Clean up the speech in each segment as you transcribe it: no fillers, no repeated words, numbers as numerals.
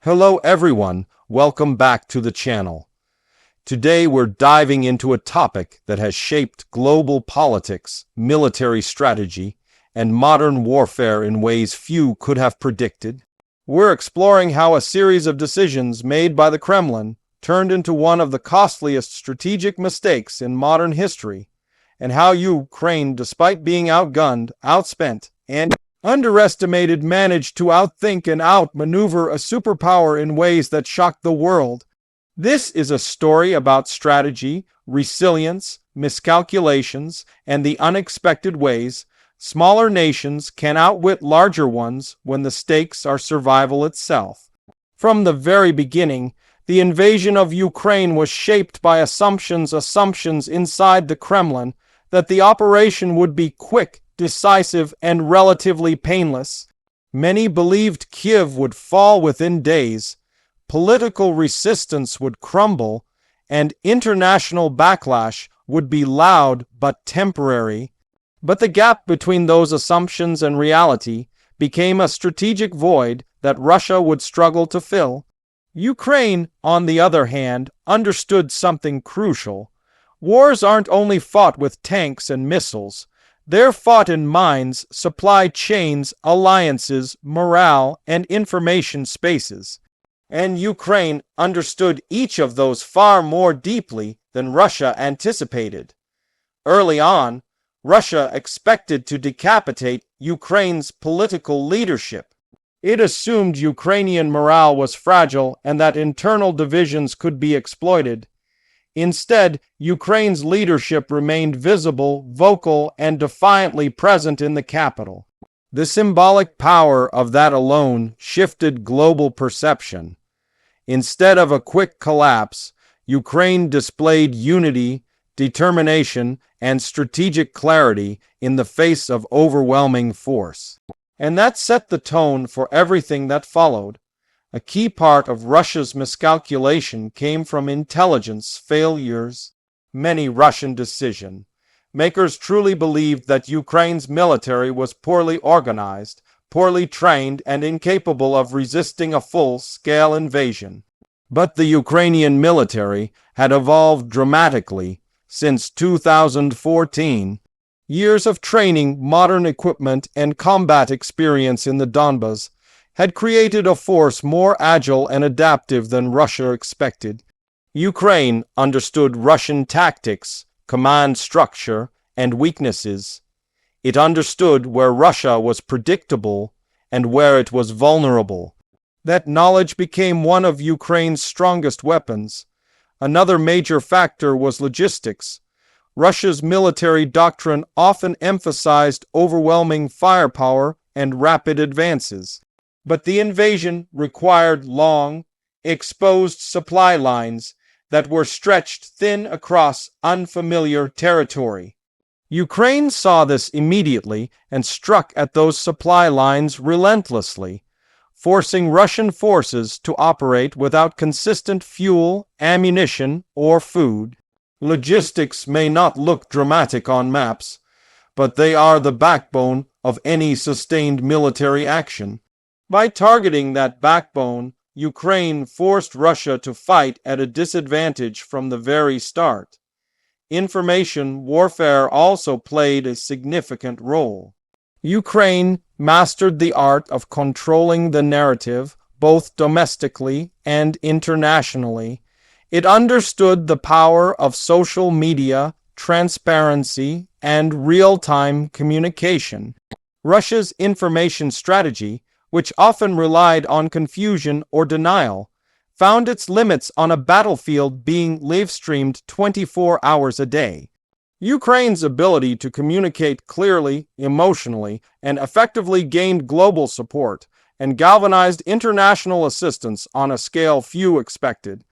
Hello everyone, welcome back to the channel. Today we're diving into a topic that has shaped global politics, military strategy, and modern warfare in ways few could have predicted. We're exploring how a series of decisions made by the Kremlin turned into one of the costliest strategic mistakes in modern history, and how Ukraine, despite being outgunned, outspent, and underestimated, managed to outthink and outmaneuver a superpower in ways that shocked the world. This is a story about strategy, resilience, miscalculations, and the unexpected ways smaller nations can outwit larger ones when the stakes are survival itself. From the very beginning, the invasion of Ukraine was shaped by assumptions inside the Kremlin that the operation would be quick, decisive, and relatively painless. Many believed Kyiv would fall within days, political resistance would crumble, and international backlash would be loud but temporary. But the gap between those assumptions and reality became a strategic void that Russia would struggle to fill. Ukraine, on the other hand, understood something crucial. Wars aren't only fought with tanks and missiles. They're fought in minds, supply chains, alliances, morale, and information spaces. And Ukraine understood each of those far more deeply than Russia anticipated. Early on, Russia expected to decapitate Ukraine's political leadership. It assumed Ukrainian morale was fragile and that internal divisions could be exploited. Instead, Ukraine's leadership remained visible, vocal, and defiantly present in the capital. The symbolic power of that alone shifted global perception. Instead of a quick collapse, Ukraine displayed unity, determination, and strategic clarity in the face of overwhelming force. And that set the tone for everything that followed. A key part of Russia's miscalculation came from intelligence failures. Many Russian decision makers truly believed that Ukraine's military was poorly organized, poorly trained, and incapable of resisting a full-scale invasion. But the Ukrainian military had evolved dramatically since 2014. Years of training, modern equipment, and combat experience in the Donbas had created a force more agile and adaptive than Russia expected. Ukraine understood Russian tactics, command structure, and weaknesses. It understood where Russia was predictable and where it was vulnerable. That knowledge became one of Ukraine's strongest weapons. Another major factor was logistics. Russia's military doctrine often emphasized overwhelming firepower and rapid advances. But the invasion required long, exposed supply lines that were stretched thin across unfamiliar territory. Ukraine saw this immediately and struck at those supply lines relentlessly, forcing Russian forces to operate without consistent fuel, ammunition, or food. Logistics may not look dramatic on maps, but they are the backbone of any sustained military action. By targeting that backbone, Ukraine forced Russia to fight at a disadvantage from the very start. Information warfare also played a significant role. Ukraine mastered the art of controlling the narrative, both domestically and internationally. It understood the power of social media, transparency, and real-time communication. Russia's information strategy, which often relied on confusion or denial, found its limits on a battlefield being live-streamed 24 hours a day. Ukraine's ability to communicate clearly, emotionally, and effectively gained global support and galvanized international assistance on a scale few expected.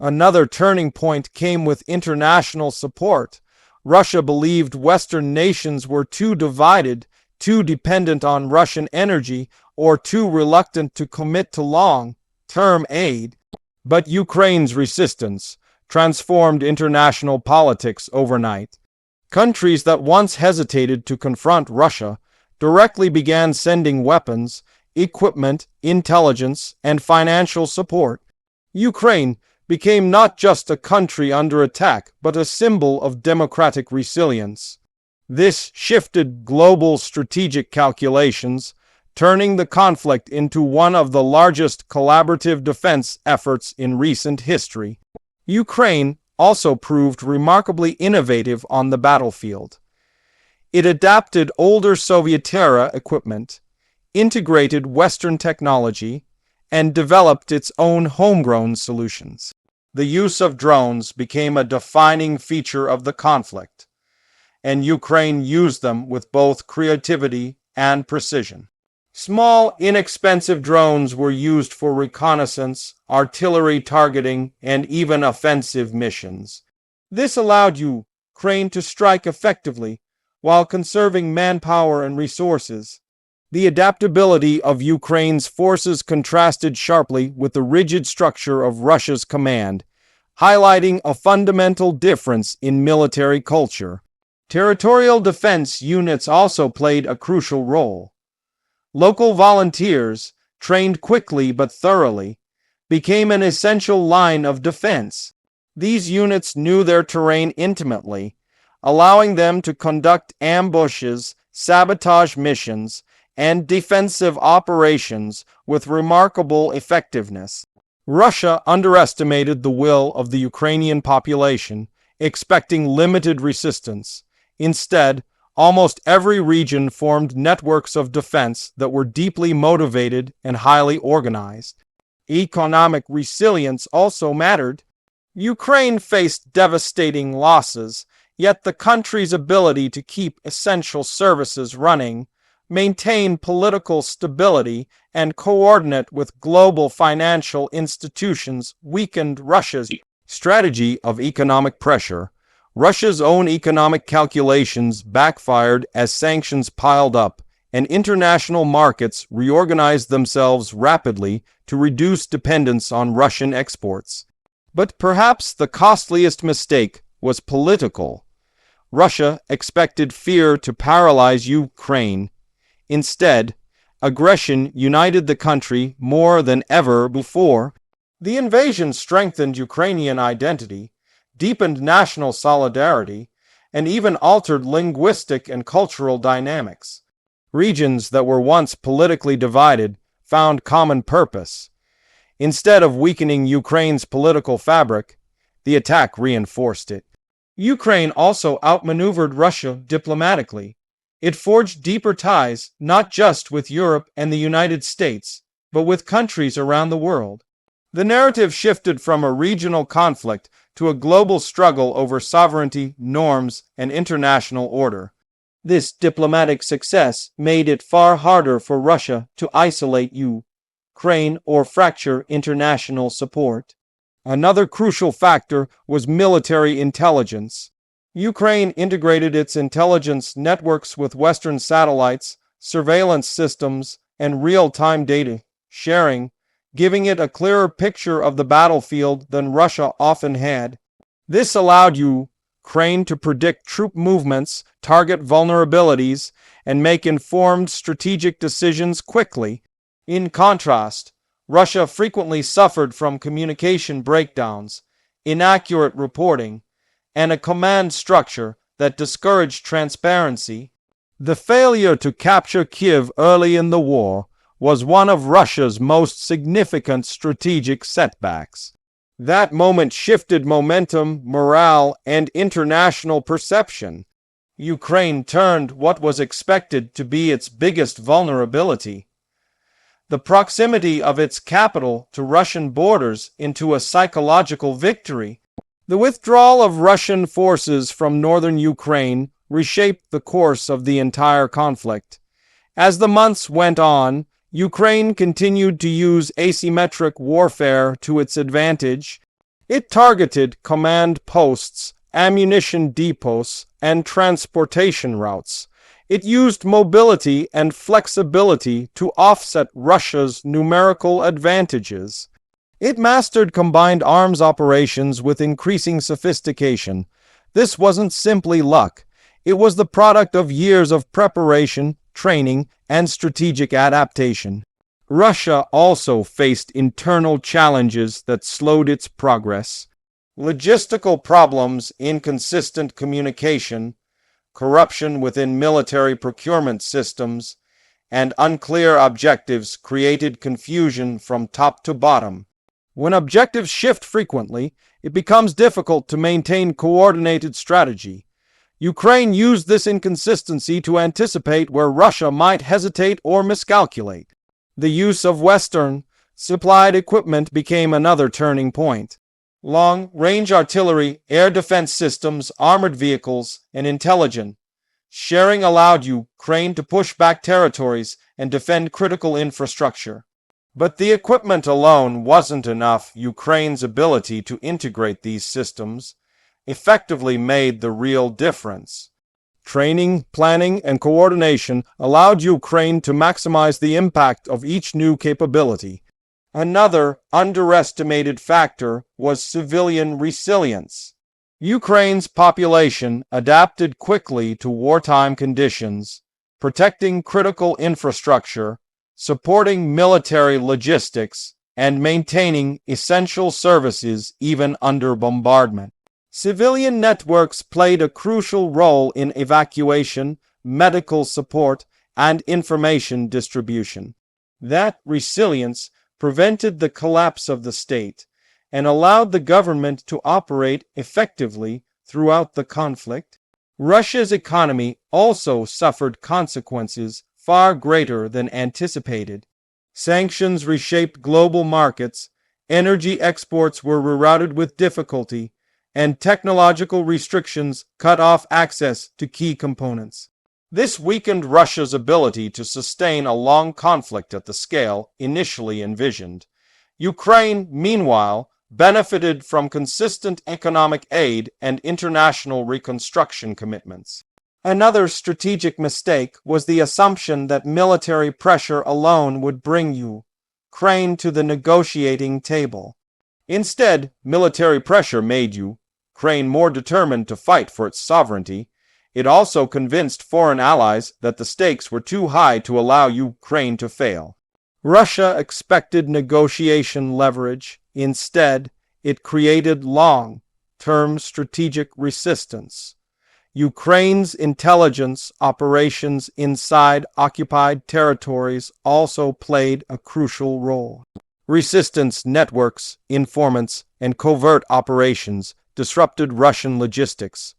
Another turning point came with international support. Russia believed Western nations were too divided, too dependent on Russian energy, or too reluctant to commit to long-term aid. But Ukraine's resistance transformed international politics overnight. Countries that once hesitated to confront Russia directly began sending weapons, equipment, intelligence, and financial support, Ukraine became not just a country under attack, but a symbol of democratic resilience. This shifted global strategic calculations, turning the conflict into one of the largest collaborative defense efforts in recent history. Ukraine also proved remarkably innovative on the battlefield. It adapted older Soviet-era equipment, integrated Western technology, and developed its own homegrown solutions. The use of drones became a defining feature of the conflict, and Ukraine used them with both creativity and precision. Small, inexpensive drones were used for reconnaissance, artillery targeting, and even offensive missions. This allowed Ukraine to strike effectively while conserving manpower and resources. The adaptability of Ukraine's forces contrasted sharply with the rigid structure of Russia's command, highlighting a fundamental difference in military culture. Territorial defense units also played a crucial role. Local volunteers, trained quickly but thoroughly, became an essential line of defense. These units knew their terrain intimately, allowing them to conduct ambushes, sabotage missions, and defensive operations with remarkable effectiveness. Russia underestimated the will of the Ukrainian population, expecting limited resistance. Instead, almost every region formed networks of defense that were deeply motivated and highly organized. Economic resilience also mattered. Ukraine faced devastating losses, yet the country's ability to keep essential services running, maintain political stability, and coordinate with global financial institutions weakened Russia's strategy of economic pressure. Russia's own economic calculations backfired as sanctions piled up, and international markets reorganized themselves rapidly to reduce dependence on Russian exports. But perhaps the costliest mistake was political. Russia expected fear to paralyze Ukraine. Instead, aggression united the country more than ever before. The invasion strengthened Ukrainian identity, deepened national solidarity, and even altered linguistic and cultural dynamics. Regions that were once politically divided found common purpose. Instead of weakening Ukraine's political fabric, the attack reinforced it. Ukraine also outmaneuvered Russia diplomatically. It forged deeper ties not just with Europe and the United States, but with countries around the world. The narrative shifted from a regional conflict to a global struggle over sovereignty, norms, and international order. This diplomatic success made it far harder for Russia to isolate Ukraine or fracture international support. Another crucial factor was military intelligence. Ukraine integrated its intelligence networks with Western satellites, surveillance systems, and real-time data sharing, giving it a clearer picture of the battlefield than Russia often had. This allowed Ukraine to predict troop movements, target vulnerabilities, and make informed strategic decisions quickly. In contrast, Russia frequently suffered from communication breakdowns, inaccurate reporting, and a command structure that discouraged transparency. The failure to capture Kyiv early in the war was one of Russia's most significant strategic setbacks. That moment shifted momentum, morale, and international perception. Ukraine turned what was expected to be its biggest vulnerability, the proximity of its capital to Russian borders, into a psychological victory. The withdrawal of Russian forces from northern Ukraine reshaped the course of the entire conflict. As the months went on, Ukraine continued to use asymmetric warfare to its advantage. It targeted command posts, ammunition depots, and transportation routes. It used mobility and flexibility to offset Russia's numerical advantages. It mastered combined arms operations with increasing sophistication. This wasn't simply luck. It was the product of years of preparation, training, and strategic adaptation. Russia also faced internal challenges that slowed its progress. Logistical problems, inconsistent communication, corruption within military procurement systems, and unclear objectives created confusion from top to bottom. When objectives shift frequently, it becomes difficult to maintain coordinated strategy. Ukraine used this inconsistency to anticipate where Russia might hesitate or miscalculate. The use of Western supplied equipment became another turning point. Long-range artillery, air defense systems, armored vehicles, and intelligence sharing allowed Ukraine to push back territories and defend critical infrastructure. But the equipment alone wasn't enough. Ukraine's ability to integrate these systems effectively made the real difference. Training, planning, and coordination allowed Ukraine to maximize the impact of each new capability. Another underestimated factor was civilian resilience. Ukraine's population adapted quickly to wartime conditions, protecting critical infrastructure, supporting military logistics, and maintaining essential services even under bombardment. Civilian networks played a crucial role in evacuation, medical support, and information distribution. That resilience prevented the collapse of the state and allowed the government to operate effectively throughout the conflict. Russia's economy also suffered consequences far greater than anticipated. Sanctions reshaped global markets, energy exports were rerouted with difficulty, and technological restrictions cut off access to key components. This weakened Russia's ability to sustain a long conflict at the scale initially envisioned. Ukraine, meanwhile, benefited from consistent economic aid and international reconstruction commitments. Another strategic mistake was the assumption that military pressure alone would bring Ukraine to the negotiating table. Instead, military pressure made Ukraine more determined to fight for its sovereignty. It also convinced foreign allies that the stakes were too high to allow Ukraine to fail. Russia expected negotiation leverage. Instead, it created long-term strategic resistance. Ukraine's intelligence operations inside occupied territories also played a crucial role. Resistance networks, informants, and covert operations disrupted Russian logistics,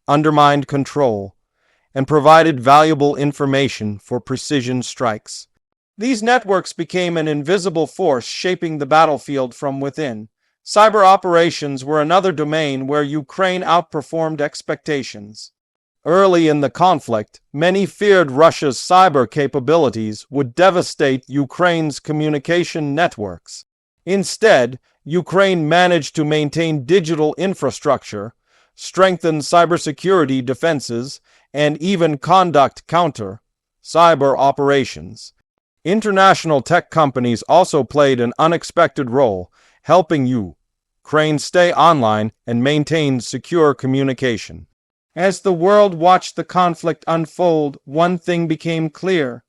undermined control, and provided valuable information for precision strikes. These networks became an invisible force shaping the battlefield from within. Cyber operations were another domain where Ukraine outperformed expectations. Early in the conflict, many feared Russia's cyber capabilities would devastate Ukraine's communication networks. Instead, Ukraine managed to maintain digital infrastructure, strengthen cybersecurity defenses, and even conduct counter-cyber operations. International tech companies also played an unexpected role, helping Ukraine stay online and maintain secure communication. As the world watched the conflict unfold, one thing became clear.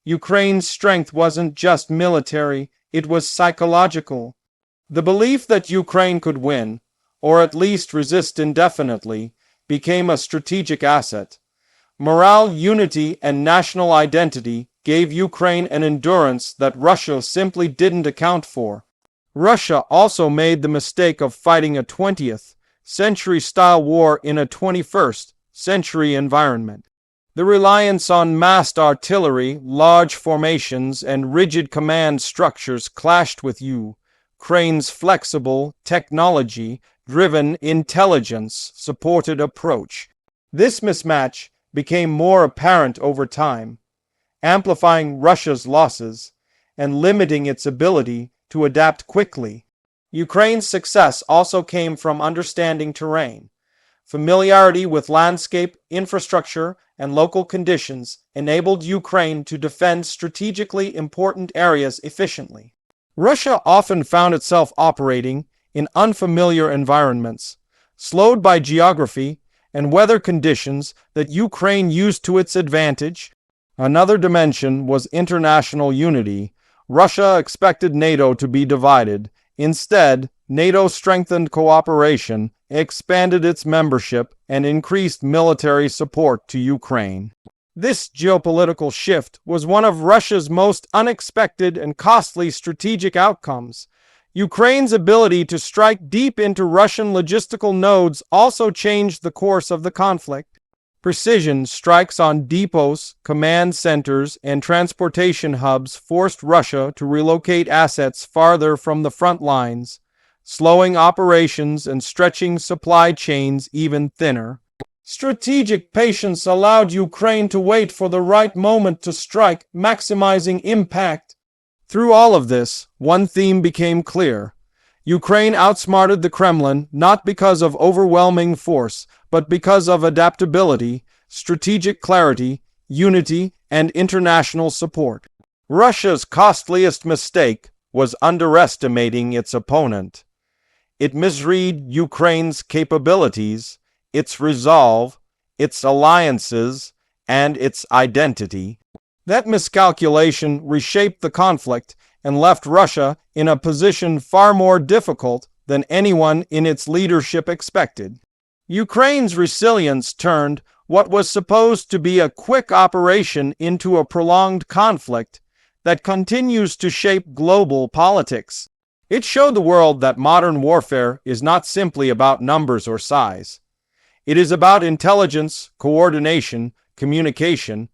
Ukraine's strength wasn't just military, it was psychological. The belief that Ukraine could win, or at least resist indefinitely, became a strategic asset. Morale, unity, and national identity gave Ukraine an endurance that Russia simply didn't account for. Russia also made the mistake of fighting a 20th century-style war in a 21st century environment. The reliance on massed artillery, large formations, and rigid command structures clashed with Ukraine's flexible, technology-driven, intelligence-supported approach. This mismatch became more apparent over time, amplifying Russia's losses and limiting its ability to adapt quickly. Ukraine's success also came from understanding terrain. Familiarity with landscape, infrastructure, and local conditions enabled Ukraine to defend strategically important areas efficiently. Russia often found itself operating in unfamiliar environments, slowed by geography and weather conditions that Ukraine used to its advantage. Another dimension was international unity. Russia expected NATO to be divided. Instead, NATO strengthened cooperation, expanded its membership, and increased military support to Ukraine. This geopolitical shift was one of Russia's most unexpected and costly strategic outcomes. Ukraine's ability to strike deep into Russian logistical nodes also changed the course of the conflict. Precision strikes on depots, command centers, and transportation hubs forced Russia to relocate assets farther from the front lines, slowing operations and stretching supply chains even thinner. Strategic patience allowed Ukraine to wait for the right moment to strike, maximizing impact. Through all of this, one theme became clear. Ukraine outsmarted the Kremlin not because of overwhelming force, but because of adaptability, strategic clarity, unity, and international support. Russia's costliest mistake was underestimating its opponent. It misread Ukraine's capabilities, its resolve, its alliances, and its identity. That miscalculation reshaped the conflict and left Russia in a position far more difficult than anyone in its leadership expected. Ukraine's resilience turned what was supposed to be a quick operation into a prolonged conflict that continues to shape global politics. It showed the world that modern warfare is not simply about numbers or size. It is about intelligence, coordination, communication,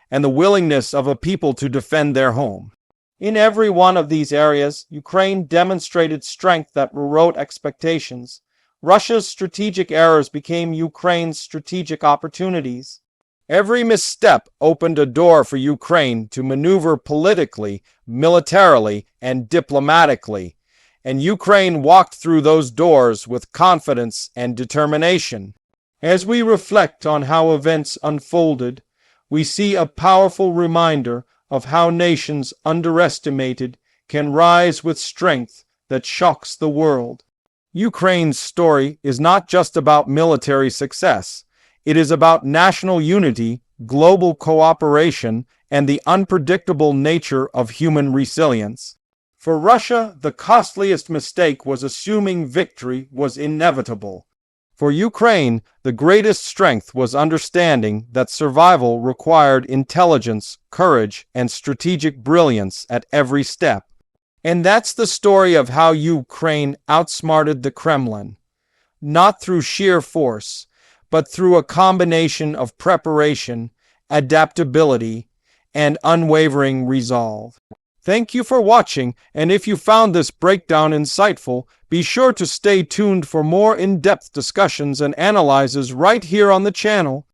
and the willingness of a people to defend their home. In every one of these areas, Ukraine demonstrated strength that rewrote expectations. Russia's strategic errors became Ukraine's strategic opportunities. Every misstep opened a door for Ukraine to maneuver politically, militarily, and diplomatically, and Ukraine walked through those doors with confidence and determination. As we reflect on how events unfolded, we see a powerful reminder of how nations underestimated can rise with strength that shocks the world. Ukraine's story is not just about military success. It is about national unity, global cooperation, and the unpredictable nature of human resilience. For Russia, the costliest mistake was assuming victory was inevitable. For Ukraine, the greatest strength was understanding that survival required intelligence, courage, and strategic brilliance at every step. And that's the story of how Ukraine outsmarted the Kremlin, not through sheer force, but through a combination of preparation, adaptability, and unwavering resolve. Thank you for watching, and if you found this breakdown insightful, be sure to stay tuned for more in-depth discussions and analyses right here on the channel.